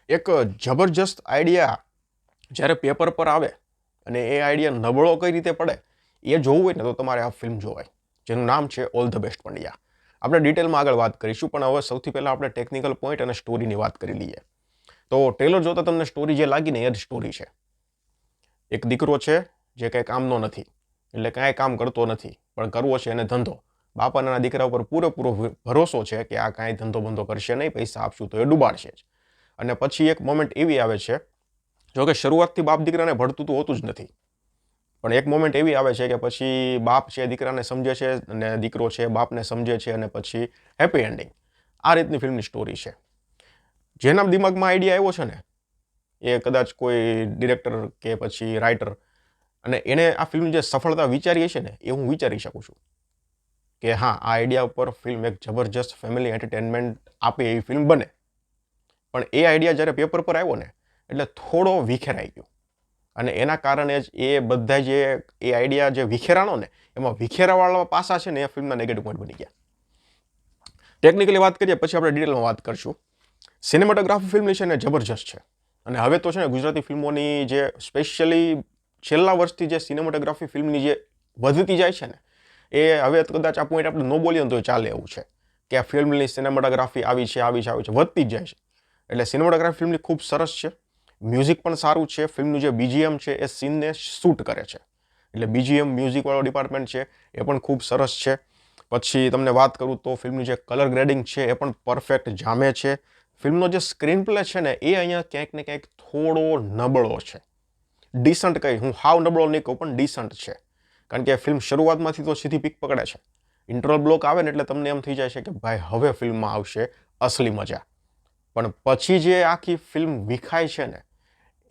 એક જબરજસ્ત આઈડિયા જ્યારે પેપર પર આવે અને એ આઈડિયા નબળો કઈ રીતે પડે એ જોવું હોય ને તો તમારે આ ફિલ્મ જોવાય, જેનું નામ છે ઓલ ધ બેસ્ટ પંડ્યા. આપણે ડિટેલમાં આગળ વાત કરીશું, પણ હવે સૌથી પહેલાં આપણે ટેકનિકલ પોઈન્ટ અને સ્ટોરીની વાત કરી લઈએ. તો ટ્રેલર જોતા તમને સ્ટોરી જે લાગી ને એ જ સ્ટોરી છે. એક દીકરો છે જે કંઈ કામનો નથી, એટલે કાંઈ કામ કરતો નથી, પણ કરવો છે એને ધંધો. બાપાના દીકરા ઉપર પૂરેપૂરો ભરોસો છે કે આ કાંઈ ધંધો બંધો કરશે નહીં, પૈસા આપશું તો એ ડૂબાડશે જ. અને પછી એક મોમેન્ટ એવી આવે છે, જોકે શરૂઆતથી બાપ દીકરાને ભળતું તો હોતું જ નથી, પણ એક મોમેન્ટ એવી આવે છે કે પછી બાપ છે દીકરાને સમજે છે અને દીકરો છે બાપને સમજે છે અને પછી હેપી એન્ડિંગ. આ રીતની ફિલ્મની સ્ટોરી છે. જેના દિમાગમાં આઈડિયા આવ્યો છે ને એ કદાચ કોઈ ડિરેક્ટર કે પછી રાઇટર, અને એણે આ ફિલ્મની જે સફળતા વિચારી છે ને એ હું વિચારી શકું છું કે હા, આ આઈડિયા ઉપર ફિલ્મ એક જબરજસ્ત ફેમિલી એન્ટરટેનમેન્ટ આપે એવી ફિલ્મ બને. પણ એ આઈડિયા જ્યારે પેપર પર આવ્યો ને એટલે થોડો વિખેરાઈ ગયો, અને એના કારણે જ એ બધા જે એ આઈડિયા જે વિખેરાનો ને એમાં વિખેરાવાળા પાસા છે ને એ ફિલ્મના નેગેટિવ પોઈન્ટ બની ગયા. ટેકનિકલી વાત કરીએ પછી આપણે ડિટેલમાં વાત કરીશું. સિનેમાટોગ્રાફી ફિલ્મની છે ને જબરજસ્ત છે, અને હવે તો છે ને ગુજરાતી ફિલ્મોની જે સ્પેશિયલી છેલ્લા વર્ષથી જે સિનેમાટોગ્રાફી ફિલ્મની જે વધતી જાય છે ને એ હવે કદાચ આ પોઈન્ટ આપણે ન બોલીએ તો ચાલે એવું છે કે આ ફિલ્મની સિનેમાટોગ્રાફી આવી છે વધતી જ જાય છે. એટલે સિનેમાટોગ્રાફી ફિલ્મની ખૂબ સરસ છે, મ્યુઝિક પણ સારું છે, ફિલ્મનું જે બીજીએમ છે એ સીનને શૂટ કરે છે, એટલે બીજીએમ મ્યુઝિકવાળો ડિપાર્ટમેન્ટ છે એ પણ ખૂબ સરસ છે. પછી તમને વાત કરું તો ફિલ્મનું જે કલર ગ્રેડિંગ છે એ પણ પરફેક્ટ જામે છે. ફિલ્મનો જે સ્ક્રીન પ્લે છે ને એ અહીંયા ક્યાંક ને ક્યાંક થોડો નબળો છે. ડિસન્ટ કહી, હું હાવ નબળો નહીં કહું, પણ ડિસન્ટ છે. કારણ કે ફિલ્મ શરૂઆતમાંથી તો સીધી પીક પકડે છે. ઇન્ટરવલ બ્લોક આવે ને એટલે તમને એમ થઈ જાય છે કે ભાઈ હવે ફિલ્મમાં આવશે અસલી મજા. પણ પછી જે આખી ફિલ્મ વિખાય છે ને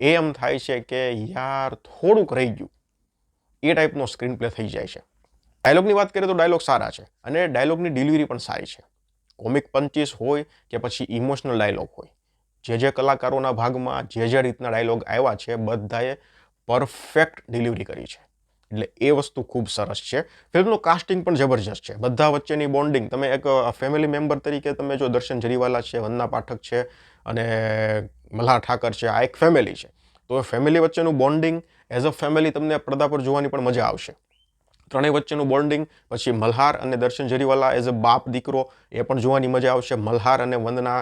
એ એમ થાય છે કે યાર થોડુંક રહી ગયું, એ ટાઈપનો સ્ક્રીન પ્લે થઈ જાય છે. ડાયલોગની વાત કરીએ તો ડાયલોગ સારા છે, અને ડાયલોગની ડિલિવરી પણ સારી છે. કોમિક પંચીસ હોય કે પછી ઇમોશનલ ડાયલોગ હોય, જે કલાકારોના ભાગમાં જે રીતના ડાયલોગ આવ્યા છે બધાએ પરફેક્ટ ડિલિવરી કરી છે, એટલે એ વસ્તુ ખૂબ સરસ છે. ફિલ્મનું કાસ્ટિંગ પણ જબરજસ્ત છે, બધા વચ્ચેની બોન્ડિંગ, તમે એક ફેમિલી મેમ્બર તરીકે તમે જો દર્શન જરીવાલા છે, વંદના પાઠક છે અને મલ્હાર ઠાકર છે, આ એક ફેમિલી છે, તો એ ફેમિલી વચ્ચેનું બોન્ડિંગ એઝ અ ફેમિલી તમને પડદા પર જોવાની પણ મજા આવશે. ત્રણેય વચ્ચેનું બોન્ડિંગ, પછી મલ્હાર અને દર્શન જરીવાલા એઝ અ બાપ દીકરો એ પણ જોવાની મજા આવશે. મલ્હાર અને વંદના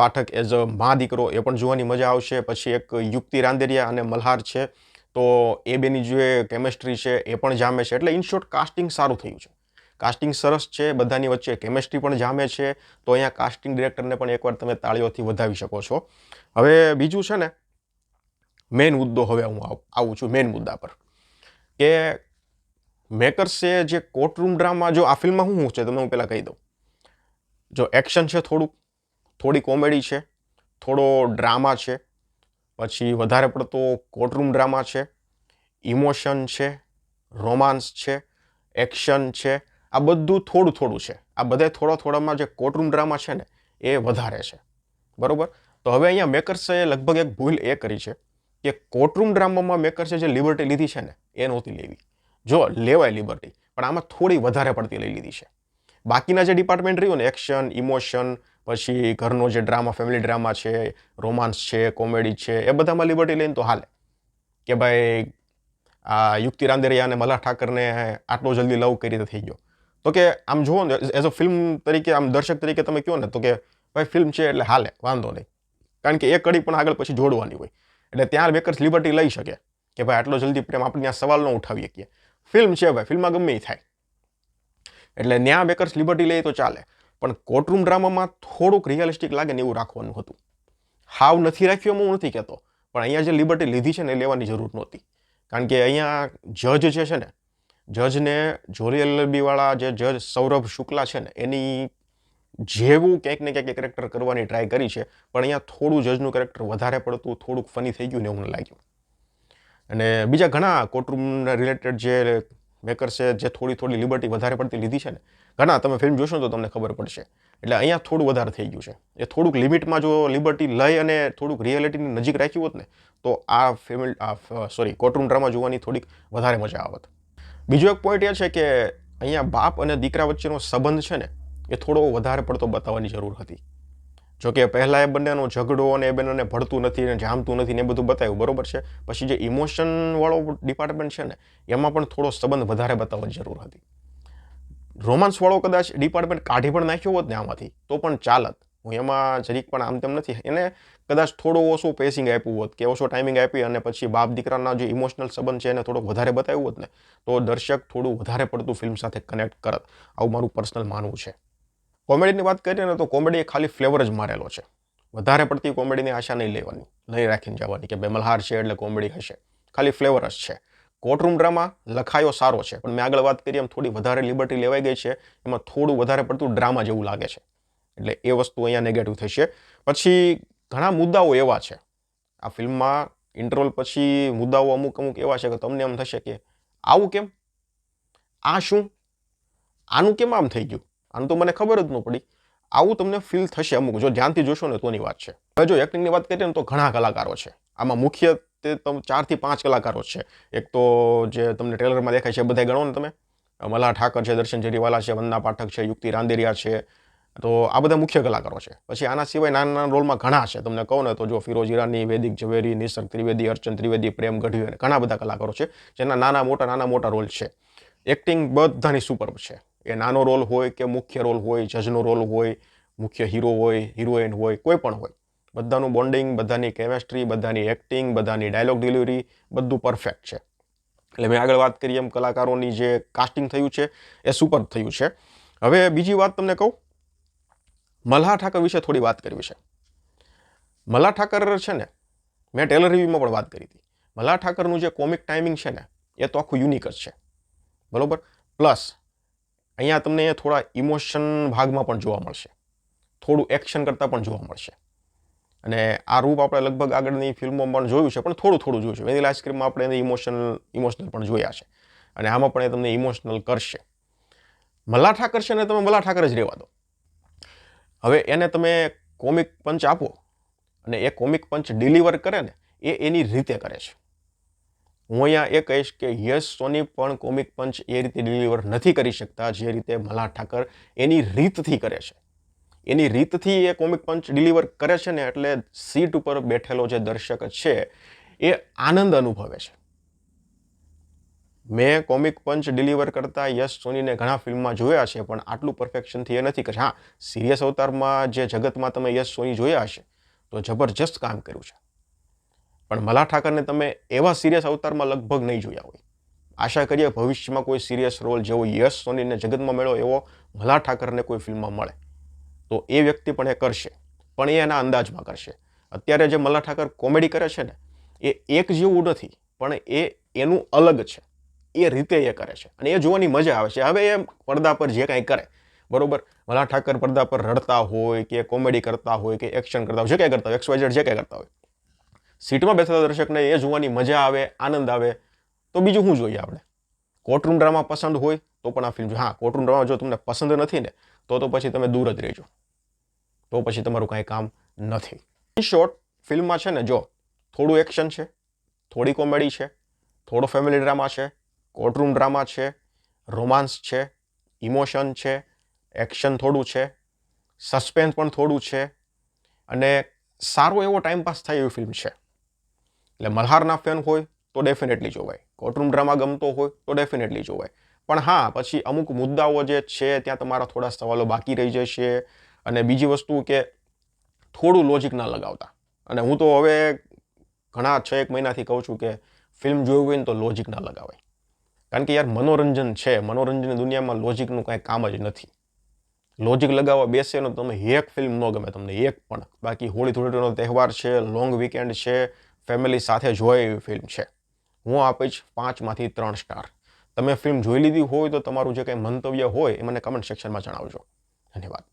પાઠક એઝ અ મા દીકરો એ પણ જોવાની મજા આવશે. પછી એક યુક્તિ રાંદેરિયા અને મલ્હાર છે, તો એ બેની જે કેમેસ્ટ્રી છે એ પણ જામે છે. એટલે ઇન શોર્ટ કાસ્ટિંગ સારું થયું છે, કાસ્ટિંગ સરસ છે, બધાની વચ્ચે કેમેસ્ટ્રી પણ જામે છે. તો અહીંયા કાસ્ટિંગ ડિરેક્ટરને પણ એકવાર તમે તાળીઓથી વધાવી શકો છો. હવે બીજું છે ને મેઇન મુદ્દો, હવે હું આવું છું મેઇન મુદ્દા પર, કે મેકર્સે જે કોર્ટરૂમ ડ્રામા, જો આ ફિલ્મમાં શું છે તમને હું પહેલાં કહી દઉં. જો એક્શન છે, થોડી કોમેડી છે, થોડો ડ્રામા છે, પછી વધારે પડતો કોર્ટરૂમ ડ્રામા છે, ઇમોશન છે, રોમાન્સ છે, એક્શન છે, આ બધું થોડું છે. આ બધા થોડામાં જે કોર્ટરૂમ ડ્રામા છે ને એ વધારે છે, બરોબર. તો હવે અહીંયા મેકર્સે લગભગ એક ભૂલ એ કરી છે કે કોર્ટરૂમ ડ્રામામાં મેકર્સે જે લિબર્ટી લીધી છે ને એ નહોતી લેવી. જો લેવાય લિબર્ટી, પણ આમાં થોડી વધારે પડતી લઈ લીધી છે. બાકીના જે ડિપાર્ટમેન્ટ રહ્યું ને એક્શન, ઇમોશન, પછી ઘરનો જે ડ્રામા, ફેમિલી ડ્રામા છે, રોમાન્સ છે, કોમેડી છે, એ બધામાં લિબર્ટી લઈને તો હાલે કે ભાઈ આ યુક્તિ રાંદેરિયા અને મલ્હાર ઠાકરને આટલો જલ્દી લવ કઈ રીતે થઈ ગયો. તો કે આમ જુઓ ને એઝ અ ફિલ્મ તરીકે, આમ દર્શક તરીકે તમે કહો ને તો કે ભાઈ ફિલ્મ છે એટલે હાલે, વાંધો નહીં, કારણ કે એ કડી પણ આગળ પછી જોડવાની હોય, એટલે ત્યાં મેકર્સ લિબર્ટી લઈ શકે કે ભાઈ આટલો જલ્દી પ્રેમ આપણે ત્યાં સવાલ ન ઉઠાવી શકીએ. ફિલ્મ છે ભાઈ, ફિલ્મમાં ગમે એ થાય, એટલે ન્યા મેકર્સ લિબર્ટી લે તો ચાલે. પણ કોર્ટરૂમ ડ્રામામાં થોડુંક રિયલિસ્ટિક લાગે ને એવું રાખવાનું હતું. હાવ નથી રાખ્યું હું નથી કહેતો, પણ અહીંયા જે લિબર્ટી લીધી છે ને એ લેવાની જરૂર નહોતી. કારણ કે અહીંયા જજ જે છે ને, જજને જોલી એલએલબી વાળા જે જજ સૌરભ શુક્લા છે ને એની જેવું ક્યાંક ને ક્યાંક કેરેક્ટર કરવાની ટ્રાય કરી છે, પણ અહીંયા થોડું જજનું કેરેક્ટર વધારે પડતું થોડુંક ફની થઈ ગયું ને એવું મને લાગ્યું. અને બીજા ઘણા કોર્ટરૂમના રિલેટેડ જે મેકર્સે જે થોડી લિબર્ટી વધારે પડતી લીધી છે ને, ઘણા તમે ફિલ્મ જોશો તો તમને ખબર પડશે. એટલે અહીંયા થોડું વધારે થઈ ગયું છે. એ થોડુંક લિમિટમાં જો લિબર્ટી લઈ અને થોડુંક રિયાલિટીની નજીક રાખ્યું હોત ને તો આ કોર્ટરૂમ ડ્રામા જોવાની થોડીક વધારે મજા આવત. બીજો એક પોઈન્ટ એ છે કે અહીંયા બાપ અને દીકરા વચ્ચેનો સંબંધ છે ને એ થોડો વધારે પડતો બતાવવાની જરૂર હતી. જોકે પહેલાં એ બંનેનો ઝઘડો અને એ બંનેને ભળતું નથી ને જામતું નથી ને એ બધું બતાવ્યું બરોબર છે. પછી જે ઇમોશનવાળો ડિપાર્ટમેન્ટ છે ને એમાં પણ થોડો સંબંધ વધારે બતાવવાની જરૂર હતી. રોમાન્સવાળો કદાચ ડિપાર્ટમેન્ટ કાઢી પણ નાખ્યો હોત ને આમાંથી તો પણ ચાલત. હું એમાં જરીક પણ આમ તેમ નથી. એને કદાચ થોડો ઓછો પેસિંગ આપ્યું હોત કે ઓછો ટાઈમિંગ આપી અને પછી બાપ દીકરાના જે ઇમોશનલ સંબંધ છે એને થોડોક વધારે બતાવ્યું હોત ને તો દર્શક થોડું વધારે પડતું ફિલ્મ સાથે કનેક્ટ કરત. આવું મારું પર્સનલ માનવું છે. કોમેડીની વાત કરીએ ને તો કોમેડી ખાલી ફ્લેવર જ મારેલો છે. વધારે પડતી કોમેડીની આશા નહીં લેવાની, નહીં રાખીને જવાની કે ભાઈ મલ્હાર છે એટલે કોમેડી હશે. ખાલી ફ્લેવર જ છે. કોર્ટરૂમ ડ્રામા લખાયો સારો છે પણ મેં આગળ વાત કરી એમ થોડી વધારે લિબર્ટી લેવાઈ ગઈ છે. એમાં થોડું વધારે પડતું ડ્રામા જેવું લાગે છે. એટલે એ વસ્તુ અહીંયા નેગેટિવ થશે. પછી ઘણા મુદ્દાઓ એવા છે આ ફિલ્મમાં ઇન્ટરવલ પછી મુદ્દાઓ અમુક એવા છે કે તમને એમ થશે કે આવું કેમ, આ શું, આનું કેમ આમ થઈ ગયું, આનું તો મને ખબર જ ન પડી. આવું તમને ફીલ થશે અમુક જો ધ્યાનથી જોશો ને તોની વાત છે. હવે જો એક્ટિંગની વાત કરીએ ને તો ઘણા કલાકારો છે આમાં. મુખ્ય તે 4 થી 5 કલાકારો છે. એક તો જે તમને ટ્રેલરમાં દેખાય છે બધા ગણો ને તમે, મલ્હાર ઠાકર છે, દર્શન જરીવાલા છે, વંદના પાઠક છે, યુક્તિ રાંદેરિયા છે. તો આ બધા મુખ્ય કલાકારો છે. પછી આના સિવાય નાના નાના રોલમાં ઘણા છે. તમને કહું ને તો જો ફિરોઝ ઈરાની, વૈદિક ઝવેરી, નિસર્ગ ત્રિવેદી, અર્ચન ત્રિવેદી, પ્રેમ ગઢવી, ઘણા બધા કલાકારો છે જેના નાના મોટા રોલ છે. એક્ટિંગ બધાની સુપર છે. એ નાનો રોલ હોય કે મુખ્ય રોલ હોય, જજનો રોલ હોય, મુખ્ય હીરો હોય, હિરોઈન હોય, કોઈ પણ હોય, બધાનું બોન્ડિંગ, બધાની કેમેસ્ટ્રી, બધાની એક્ટિંગ, બધાની ડાયલોગ ડિલિવરી બધું પરફેક્ટ છે. એટલે મેં આગળ વાત કરી એમ કલાકારોની જે કાસ્ટિંગ થયું છે એ સુપર થયું છે. હવે બીજી વાત તમને કહું, મલ્હાર ઠાકર વિશે થોડી વાત કરવી છે. મલ્હાર ઠાકર છે ને, મેં ટેલર રિવ્યુમાં પણ વાત કરી હતી. મલ્હાર ઠાકરનું જે કોમિક ટાઈમિંગ છે ને એ તો આખું યુનિક જ છે બરોબર. પ્લસ અહીંયા તમને થોડા ઇમોશન ભાગમાં પણ જોવા મળશે, થોડું એક્શન કરતાં પણ જોવા મળશે. અને આ રૂપ આપણે લગભગ આગળની ફિલ્મોમાં પણ જોયું છે પણ થોડું જોયું છે. વેનીલા આઈસ્ક્રીમમાં આપણે એને ઇમોશનલ પણ જોયા છે અને આમાં પણ એ તમને ઇમોશનલ કરશે. મલ્હાર ઠાકર છે ને તમે મલ્હાર ઠાકર જ રહેવા દો. હવે એને તમે કોમિક પંચ આપો અને એ કોમિક પંચ ડિલિવર કરે ને એ એની રીતે કરે છે. હું અહીંયા એ કહીશ કે યશ સોની પણ કોમિક પંચ એ રીતે ડિલિવર નથી કરી શકતા જે રીતે મલ્હાર ઠાકર એની રીતથી કરે છે. એની રીતથી એ કોમિક પંચ ડિલિવર કરે છે ને એટલે સીટ ઉપર બેઠેલો જે દર્શક છે એ આનંદ અનુભવે છે. મેં કોમિક પંચ ડિલિવર કરતા યશ સોનીને ઘણા ફિલ્મમાં જોયા છે પણ આટલું પરફેક્શનથી એ નથી કર્યું. હા, સિરિયસ અવતારમાં જે જગતમાં તમે યશ સોની જોયા હશે તો જબરજસ્ત કામ કર્યું છે. પણ મલ્હાર ઠાકરને તમે એવા સિરિયસ અવતારમાં લગભગ નહીં જોયા હોય. આશા કરીએ ભવિષ્યમાં કોઈ સિરિયસ રોલ જેવો યશ સોનીને જગતમાં મળ્યો એવો મલ્હાર ઠાકરને કોઈ ફિલ્મમાં મળે તો એ વ્યક્તિ પણ એ કરશે, પણ એ એના અંદાજમાં કરશે. અત્યારે જે મલ્હાર ઠાકર કોમેડી કરે છે ને એ એક જેવું નથી પણ એ એનું અલગ છે. એ રીતે એ કરે છે અને એ જોવાની મજા આવે છે. હવે એ પડદા પર જે કાંઈ કરે બરોબર, મલ્હાર ઠાકર પડદા પર રડતા હોય કે કોમેડી કરતા હોય કે એક્શન કરતા હોય, જે કાંઈ કરતા હોય, XYZ જે કાંઈ કરતા હોય, સીટમાં બેઠેલા દર્શકને એ જોવાની મજા આવે, આનંદ આવે તો બીજું શું જોઈએ આપણે. કોર્ટરૂમ ડ્રામા પસંદ હોય તો પણ આ ફિલ્મ જોઈએ. હા, કોર્ટરૂમ ડ્રામા જો તમને પસંદ નથી ને તો પછી તમે દૂર જ રહેજો, તો પછી તમારું કાંઈ કામ નથી. ઇન શોર્ટ, ફિલ્મમાં છે ને જો થોડું એક્શન છે, થોડી કોમેડી છે, થોડો ફેમિલી ડ્રામા છે, કોર્ટરૂમ ડ્રામા છે, રોમાન્સ છે, ઇમોશન છે, એક્શન થોડું છે, સસ્પેન્સ પણ થોડું છે અને સારો એવો ટાઈમપાસ થાય એવી ફિલ્મ છે. એટલે મલ્હારના ફેન હોય તો ડેફિનેટલી જોવાય, કોર્ટરૂમ ડ્રામા ગમતો હોય તો ડેફિનેટલી જોવાય. પણ હા, પછી અમુક મુદ્દાઓ જે છે ત્યાં તમારા થોડા સવાલો બાકી રહી જશે. અને બીજી વસ્તુ કે થોડું લોજિક ના લગાવતા. અને હું તો હવે ઘણા 6-1 મહિનાથી કહું છું કે ફિલ્મ જોવી હોય ને તો લોજિક ના લગાવાય. કારણ કે યાર મનોરંજન છે, મનોરંજનની દુનિયામાં લોજિકનું કાંઈ કામ જ નથી. લોજિક લગાવવા બેસે ને તમે એક ફિલ્મ ન ગમે તમને એક પણ. બાકી હોળી ધૂળેટીનો તહેવાર છે, લોંગ વીકેન્ડ છે, ફેમિલી સાથે જોઈ એવી ફિલ્મ છે. હું આપીશ 5માંથી 3 સ્ટાર. તમે ફિલ્મ જોઈ લીધી હોય તો તમારું જે કંઈ મંતવ્ય હોય એ મને કમેન્ટ સેક્શનમાં જણાવજો. ધન્યવાદ.